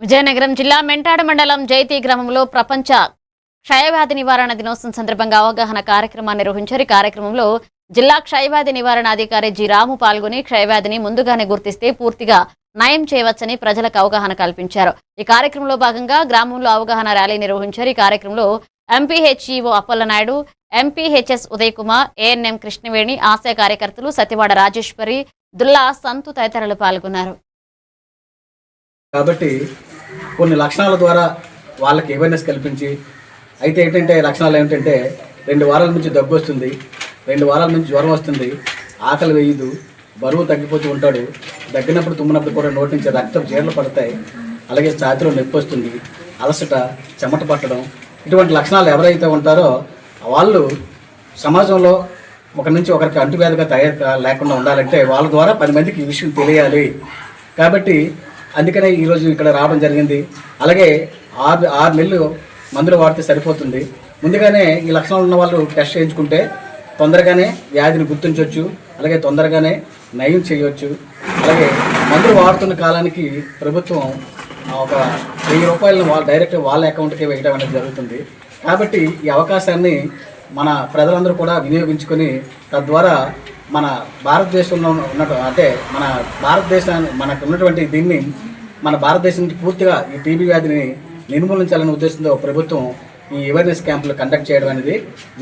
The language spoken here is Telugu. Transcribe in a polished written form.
విజయనగరం జిల్లా మెంటాడ మండలం జైతి గ్రామంలో ప్రపంచ క్షయవ్యాధి నివారణ దినోత్సవం సందర్భంగా అవగాహన కార్యక్రమాన్ని నిర్వహించారు. ఈ కార్యక్రమంలో జిల్లా క్షయవ్యాధి నివారణ అధికారి జి రాము పాల్గొని క్షయవ్యాధిని ముందుగానే గుర్తిస్తే పూర్తిగా నయం చేయవచ్చని ప్రజలకు అవగాహన కల్పించారు. ఈ కార్యక్రమంలో భాగంగా గ్రామంలో అవగాహన ర్యాలీ నిర్వహించారు. ఈ కార్యక్రమంలో MPHEO Appalanaidu, MPHS Uday Kumar, ANM Krishnaveni, ఆశయ కార్యకర్తలు సత్యవాడ రాజేశ్వరి, దుల్లా సంతు తదితరులు పాల్గొన్నారు. కాబట్టి కొన్ని లక్షణాల ద్వారా వాళ్ళకి అవేర్నెస్ కల్పించి, అయితే ఏంటంటే లక్షణాలు ఏమిటంటే 2 వారాల నుంచి దగ్గు వస్తుంది, 2 వారాల నుంచి జ్వరం వస్తుంది, ఆకలి వేయదు, బరువు తగ్గిపోతూ ఉంటాడు, దగ్గినప్పుడు తుమ్మినప్పుడు కూడా నోటి నుంచి రక్తం జీర్లు పడతాయి, అలాగే ఛాతీలో నొప్పి వస్తుంది, అలసట, చెమట పట్టడం, ఇటువంటి లక్షణాలు ఎవరైతే ఉంటారో వాళ్ళు సమాజంలో ఒకరి నుంచి ఒకరికి అంటువ్యాధిగా లేకుండా ఉండాలంటే వాళ్ళ ద్వారా 10 మందికి ఈ విషయం తెలియాలి. కాబట్టి అందుకనే ఈరోజు ఇక్కడ రావడం జరిగింది. అలాగే 6 నెలలు మందులు వాడితే సరిపోతుంది. ముందుగానే ఈ లక్షణాలు ఉన్న వాళ్ళు టెస్ట్ చేయించుకుంటే తొందరగానే వ్యాధిని గుర్తించవచ్చు, అలాగే తొందరగానే నయం చేయవచ్చు. అలాగే మందులు వాడుతున్న కాలానికి ప్రభుత్వం ఒక 1000 రూపాయలను డైరెక్ట్ వాళ్ళ అకౌంట్కి వేయడం అనేది జరుగుతుంది. కాబట్టి ఈ అవకాశాన్ని మన ప్రజలందరూ కూడా వినియోగించుకొని తద్వారా మన భారతదేశంలో మన భారతదేశాన్ని మనకు ఉన్నటువంటి దీన్ని మన భారతదేశం నుంచి పూర్తిగా ఈ టీబీ వ్యాధిని నిర్మూలించాలనే ఉద్దేశంతో ప్రభుత్వం ఈ అవేర్నెస్ క్యాంపులు కండక్ట్ చేయడం అనేది జరిగింది.